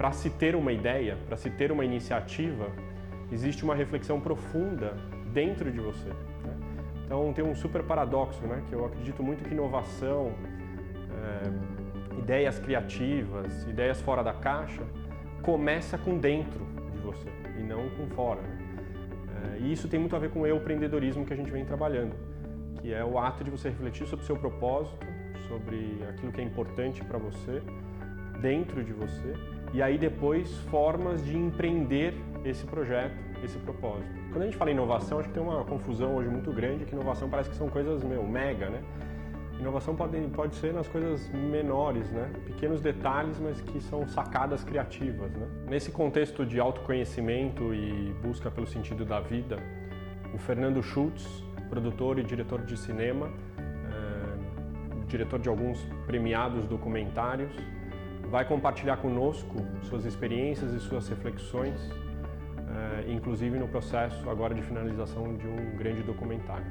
para se ter uma ideia, para se ter uma iniciativa, existe uma reflexão profunda dentro de você, né? Então tem um super paradoxo, né? Que eu acredito muito que inovação, ideias criativas, ideias fora da caixa, começa com dentro de você e não com fora, né? E isso tem muito a ver com o empreendedorismo que a gente vem trabalhando, que é o ato de você refletir sobre o seu propósito, sobre aquilo que é importante para você, dentro de você, e aí depois formas de empreender esse projeto, esse propósito. Quando a gente fala em inovação, acho que tem uma confusão hoje muito grande, que inovação parece que são coisas, mega, né? Inovação pode ser nas coisas menores, né? Pequenos detalhes, mas que são sacadas criativas, né? Nesse contexto de autoconhecimento e busca pelo sentido da vida, o Fernando Schultz, produtor e diretor de cinema, diretor de alguns premiados documentários, vai compartilhar conosco suas experiências e suas reflexões, inclusive no processo agora de finalização de um grande documentário.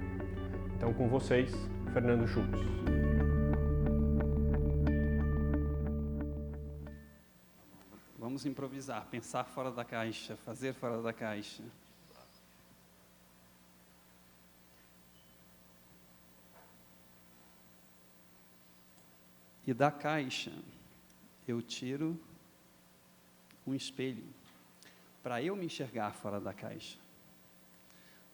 Então, com vocês, Fernando Schultz. Vamos improvisar, pensar fora da caixa, fazer fora da caixa. E da caixa, eu tiro um espelho, para eu me enxergar fora da caixa.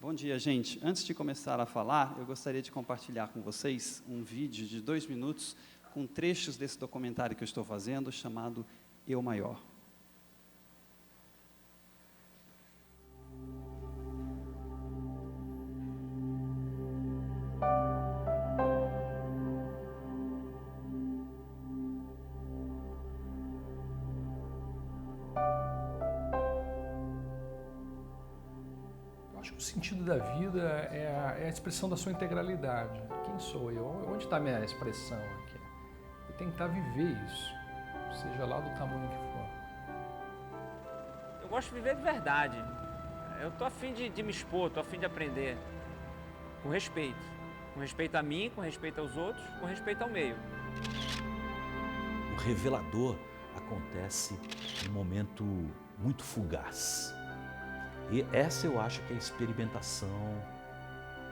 Bom dia, gente. Antes de começar a falar, eu gostaria de compartilhar com vocês um vídeo de 2 minutos com trechos desse documentário que eu estou fazendo, chamado Eu Maior. Acho que o sentido da vida é a expressão da sua integralidade. Quem sou eu? Onde está a minha expressão aqui? E tentar viver isso, seja lá do tamanho que for. Eu gosto de viver de verdade. Eu tô a fim de me expor, tô a fim de aprender. Com respeito. Com respeito a mim, com respeito aos outros, com respeito ao meio. O revelador acontece num momento muito fugaz. E essa eu acho que é a experimentação,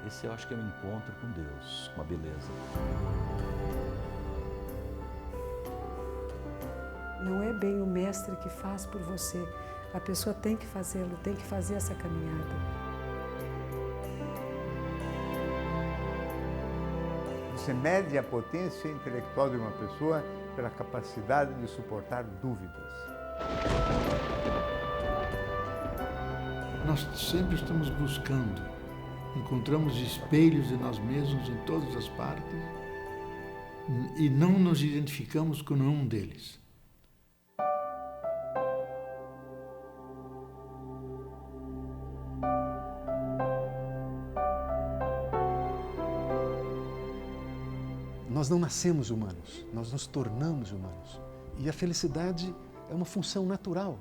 esse eu acho que é o encontro com Deus, com a beleza. Não é bem o mestre que faz por você, a pessoa tem que fazê-lo, tem que fazer essa caminhada. Você mede a potência intelectual de uma pessoa pela capacidade de suportar dúvidas. Nós sempre estamos buscando, encontramos espelhos de nós mesmos em todas as partes e não nos identificamos com nenhum deles. Nós não nascemos humanos, nós nos tornamos humanos. E a felicidade é uma função natural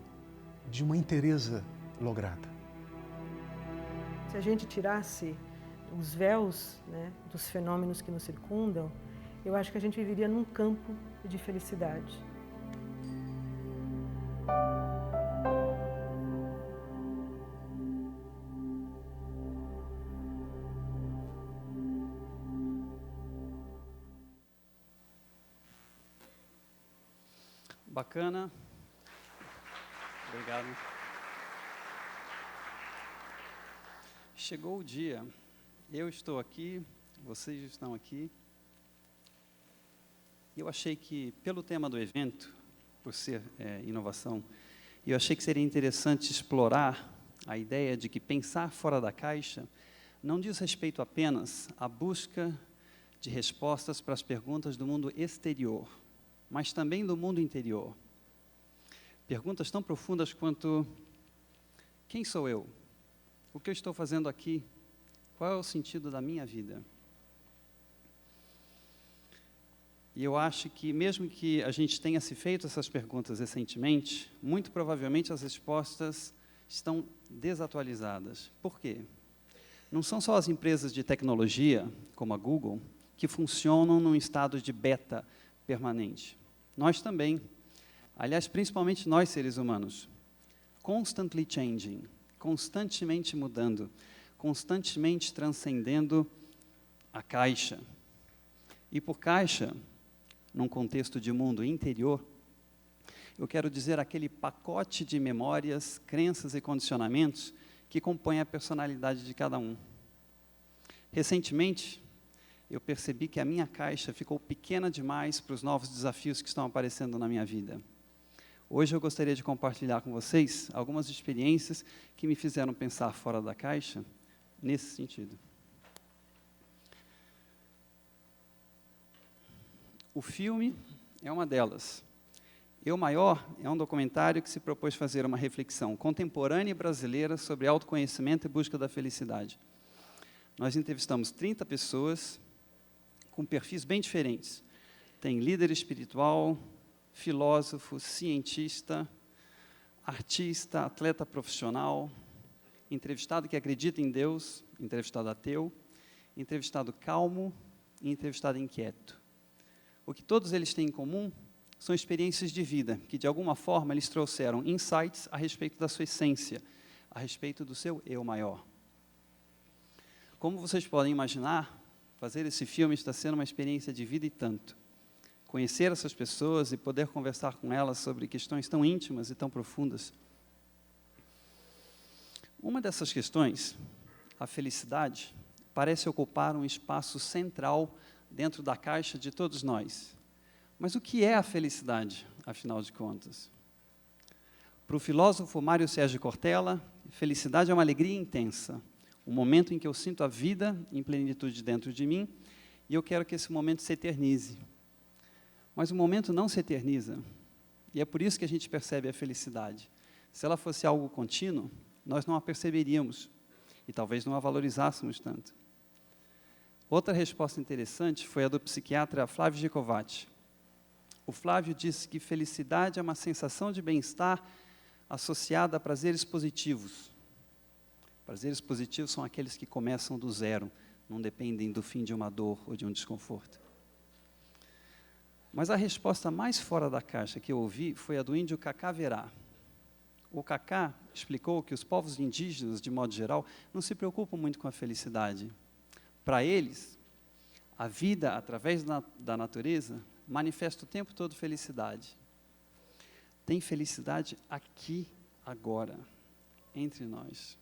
de uma inteireza lograda. Se a gente tirasse os véus, né, dos fenômenos que nos circundam, eu acho que a gente viveria num campo de felicidade. Bacana. Obrigado. Chegou o dia, eu estou aqui, vocês estão aqui, e eu achei que, pelo tema do evento, por ser inovação, eu achei que seria interessante explorar a ideia de que pensar fora da caixa não diz respeito apenas à busca de respostas para as perguntas do mundo exterior, mas também do mundo interior. Perguntas tão profundas quanto: quem sou eu? O que eu estou fazendo aqui? Qual é o sentido da minha vida? E eu acho que, mesmo que a gente tenha se feito essas perguntas recentemente, muito provavelmente as respostas estão desatualizadas. Por quê? Não são só as empresas de tecnologia, como a Google, que funcionam num estado de beta permanente. Nós também. Aliás, principalmente nós, seres humanos. Constantly changing, constantemente mudando, constantemente transcendendo a caixa. E por caixa, num contexto de mundo interior, eu quero dizer aquele pacote de memórias, crenças e condicionamentos que compõem a personalidade de cada um. Recentemente, eu percebi que a minha caixa ficou pequena demais para os novos desafios que estão aparecendo na minha vida. Hoje eu gostaria de compartilhar com vocês algumas experiências que me fizeram pensar fora da caixa nesse sentido. O filme é uma delas. Eu Maior é um documentário que se propôs fazer uma reflexão contemporânea e brasileira sobre autoconhecimento e busca da felicidade. Nós entrevistamos 30 pessoas com perfis bem diferentes. Tem líder espiritual, filósofo, cientista, artista, atleta profissional, entrevistado que acredita em Deus, entrevistado ateu, entrevistado calmo e entrevistado inquieto. O que todos eles têm em comum são experiências de vida, que de alguma forma eles trouxeram insights a respeito da sua essência, a respeito do seu eu maior. Como vocês podem imaginar, fazer esse filme está sendo uma experiência de vida e tanto. Conhecer essas pessoas e poder conversar com elas sobre questões tão íntimas e tão profundas. Uma dessas questões, a felicidade, parece ocupar um espaço central dentro da caixa de todos nós. Mas o que é a felicidade, afinal de contas? Para o filósofo Mário Sérgio Cortella, felicidade é uma alegria intensa, um momento em que eu sinto a vida em plenitude dentro de mim e eu quero que esse momento se eternize. Mas o momento não se eterniza, e é por isso que a gente percebe a felicidade. Se ela fosse algo contínuo, nós não a perceberíamos e talvez não a valorizássemos tanto. Outra resposta interessante foi a do psiquiatra Flávio Gicovati. O Flávio disse que felicidade é uma sensação de bem-estar associada a prazeres positivos. Prazeres positivos são aqueles que começam do zero, não dependem do fim de uma dor ou de um desconforto. Mas a resposta mais fora da caixa que eu ouvi foi a do índio Cacá Verá. O Cacá explicou que os povos indígenas, de modo geral, não se preocupam muito com a felicidade. Para eles, a vida, através da natureza, manifesta o tempo todo felicidade. Tem felicidade aqui, agora, entre nós.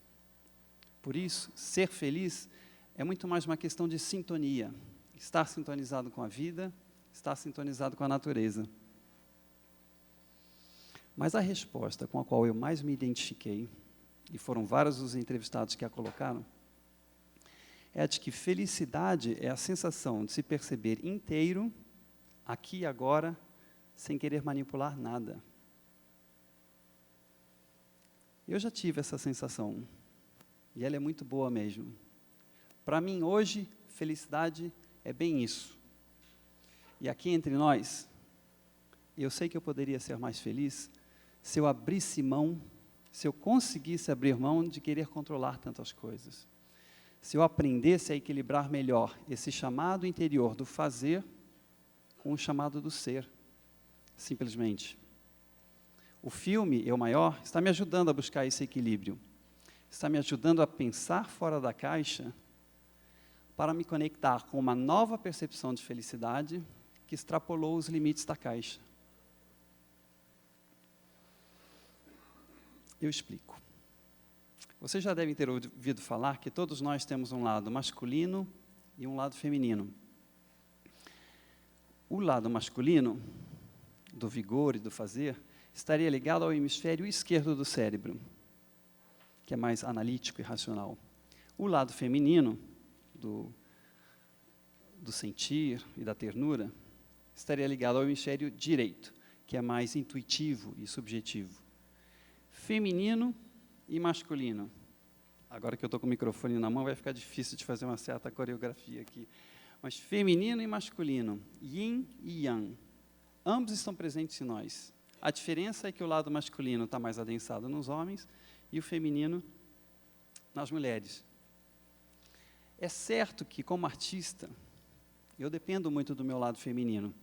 Por isso, ser feliz é muito mais uma questão de sintonia. Estar sintonizado com a vida, estar sintonizado com a natureza. Mas a resposta com a qual eu mais me identifiquei, e foram vários os entrevistados que a colocaram, é a de que felicidade é a sensação de se perceber inteiro, aqui e agora, sem querer manipular nada. Eu já tive essa sensação, e ela é muito boa mesmo. Para mim, hoje, felicidade é bem isso. E aqui entre nós, eu sei que eu poderia ser mais feliz se eu abrisse mão, se eu conseguisse abrir mão de querer controlar tantas coisas. Se eu aprendesse a equilibrar melhor esse chamado interior do fazer com o chamado do ser, simplesmente. O filme Eu Maior está me ajudando a buscar esse equilíbrio. Está me ajudando a pensar fora da caixa para me conectar com uma nova percepção de felicidade que extrapolou os limites da caixa. Eu explico. Vocês já devem ter ouvido falar que todos nós temos um lado masculino e um lado feminino. O lado masculino, do vigor e do fazer, estaria ligado ao hemisfério esquerdo do cérebro, que é mais analítico e racional. O lado feminino, do sentir e da ternura, estaria ligado ao hemisfério direito, que é mais intuitivo e subjetivo. Feminino e masculino. Agora que eu estou com o microfone na mão, vai ficar difícil de fazer uma certa coreografia aqui. Mas feminino e masculino, yin e yang, ambos estão presentes em nós. A diferença é que o lado masculino está mais adensado nos homens e o feminino nas mulheres. É certo que, como artista, eu dependo muito do meu lado feminino,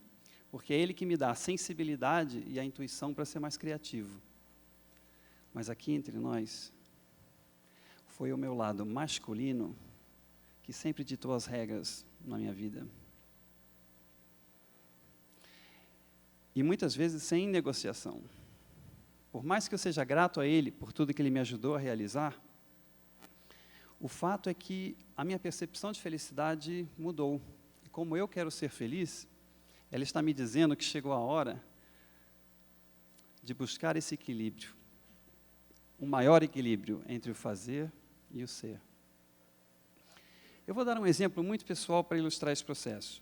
porque é Ele que me dá a sensibilidade e a intuição para ser mais criativo. Mas aqui entre nós, foi o meu lado masculino que sempre ditou as regras na minha vida. E muitas vezes sem negociação. Por mais que eu seja grato a Ele por tudo que Ele me ajudou a realizar, o fato é que a minha percepção de felicidade mudou. E como eu quero ser feliz, ela está me dizendo que chegou a hora de buscar esse equilíbrio, um maior equilíbrio entre o fazer e o ser. Eu vou dar um exemplo muito pessoal para ilustrar esse processo.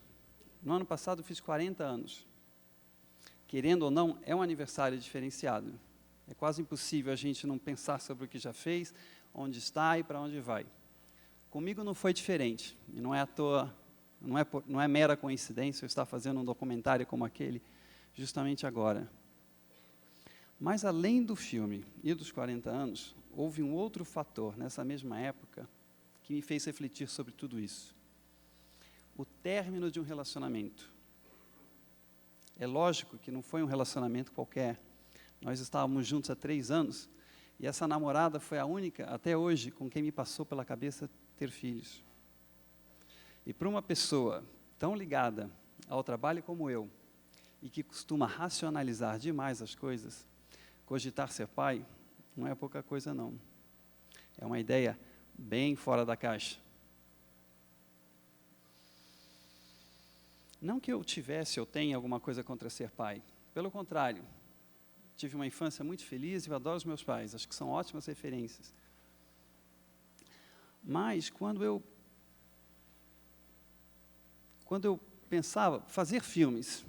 No ano passado eu fiz 40 anos. Querendo ou não, é um aniversário diferenciado. É quase impossível a gente não pensar sobre o que já fez, onde está e para onde vai. Comigo não foi diferente, e não é à toa, não é mera coincidência eu estar fazendo um documentário como aquele, justamente agora. Mas além do filme e dos 40 anos, houve um outro fator nessa mesma época que me fez refletir sobre tudo isso. O término de um relacionamento. É lógico que não foi um relacionamento qualquer. Nós estávamos juntos há 3 anos, e essa namorada foi a única, até hoje, com quem me passou pela cabeça ter filhos. E para uma pessoa tão ligada ao trabalho como eu, e que costuma racionalizar demais as coisas, cogitar ser pai não é pouca coisa, não. É uma ideia bem fora da caixa. Não que eu tivesse ou tenha alguma coisa contra ser pai. Pelo contrário, tive uma infância muito feliz e eu adoro os meus pais. Acho que são ótimas referências. Mas quando eu pensava fazer filmes,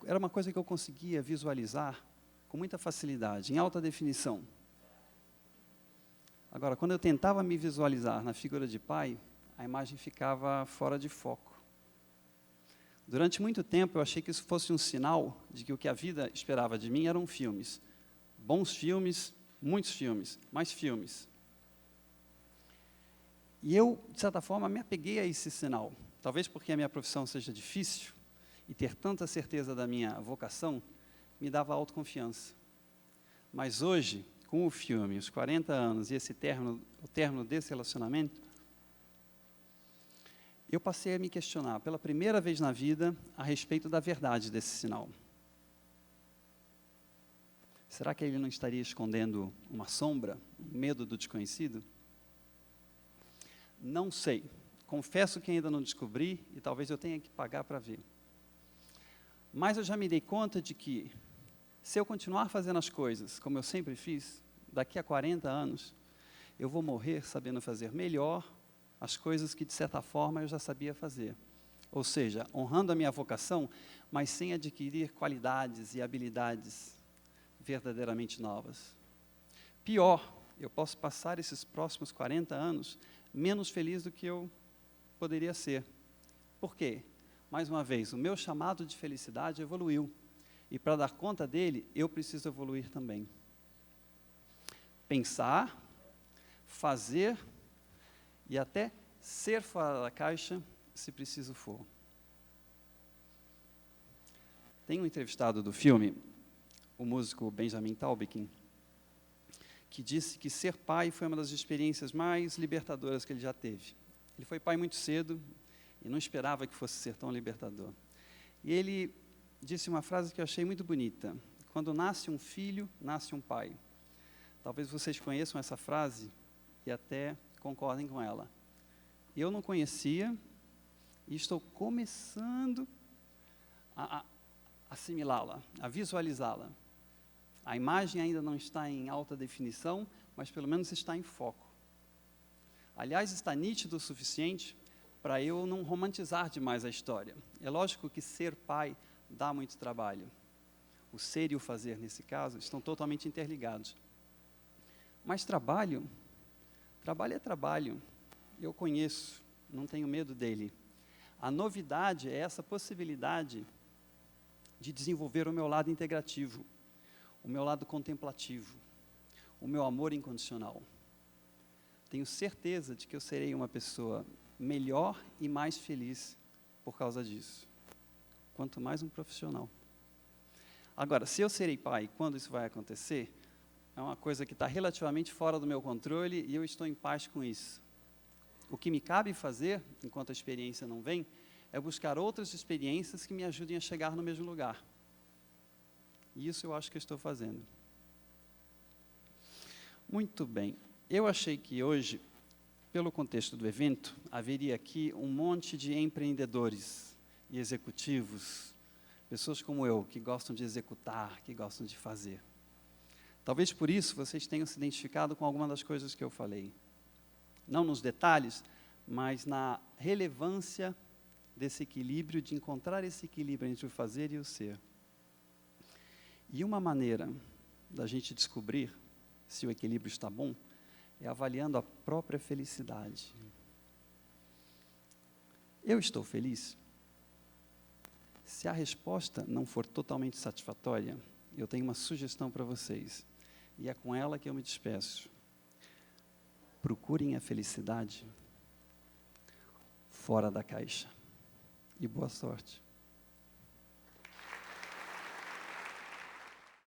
era uma coisa que eu conseguia visualizar com muita facilidade, em alta definição. Agora, quando eu tentava me visualizar na figura de pai, a imagem ficava fora de foco. Durante muito tempo, eu achei que isso fosse um sinal de que o que a vida esperava de mim eram filmes. Bons filmes, muitos filmes, mais filmes. E eu, de certa forma, me apeguei a esse sinal. Talvez porque a minha profissão seja difícil e ter tanta certeza da minha vocação me dava autoconfiança. Mas hoje, com o filme, os 40 anos e o término desse relacionamento, eu passei a me questionar, pela primeira vez na vida, a respeito da verdade desse sinal. Será que ele não estaria escondendo uma sombra, um medo do desconhecido? Não sei. Confesso que ainda não descobri e talvez eu tenha que pagar para ver. Mas eu já me dei conta de que, se eu continuar fazendo as coisas como eu sempre fiz, daqui a 40 anos, eu vou morrer sabendo fazer melhor as coisas que, de certa forma, eu já sabia fazer. Ou seja, honrando a minha vocação, mas sem adquirir qualidades e habilidades verdadeiramente novas. Pior, eu posso passar esses próximos 40 anos menos feliz do que eu poderia ser. Por quê? Mais uma vez, o meu chamado de felicidade evoluiu. E para dar conta dele, eu preciso evoluir também. Pensar, fazer e até ser fora da caixa, se preciso for. Tem um entrevistado do filme, o músico Benjamin Taubkin, que disse que ser pai foi uma das experiências mais libertadoras que ele já teve. Ele foi pai muito cedo e não esperava que fosse ser tão libertador. E ele disse uma frase que eu achei muito bonita: quando nasce um filho, nasce um pai. Talvez vocês conheçam essa frase e até concordem com ela. Eu não conhecia e estou começando a assimilá-la, a visualizá-la. A imagem ainda não está em alta definição, mas pelo menos está em foco. Aliás, está nítido o suficiente para eu não romantizar demais a história. É lógico que ser pai dá muito trabalho. O ser e o fazer, nesse caso, estão totalmente interligados. Mas trabalho é trabalho. Eu conheço, não tenho medo dele. A novidade é essa possibilidade de desenvolver o meu lado integrativo, o meu lado contemplativo, o meu amor incondicional. Tenho certeza de que eu serei uma pessoa melhor e mais feliz por causa disso. quanto mais um profissional. Agora, se eu serei pai, quando isso vai acontecer, é uma coisa que está relativamente fora do meu controle e eu estou em paz com isso. O que me cabe fazer, enquanto a experiência não vem, é buscar outras experiências que me ajudem a chegar no mesmo lugar. E isso eu acho que eu estou fazendo. Muito bem. Eu achei que hoje, pelo contexto do evento, haveria aqui um monte de empreendedores e executivos, pessoas como eu, que gostam de executar, que gostam de fazer. Talvez por isso vocês tenham se identificado com alguma das coisas que eu falei. Não nos detalhes, mas na relevância desse equilíbrio, de encontrar esse equilíbrio entre o fazer e o ser. E uma maneira da gente descobrir se o equilíbrio está bom é avaliando a própria felicidade. Eu estou feliz? Se a resposta não for totalmente satisfatória, eu tenho uma sugestão para vocês, e é com ela que eu me despeço. Procurem a felicidade fora da caixa. E boa sorte.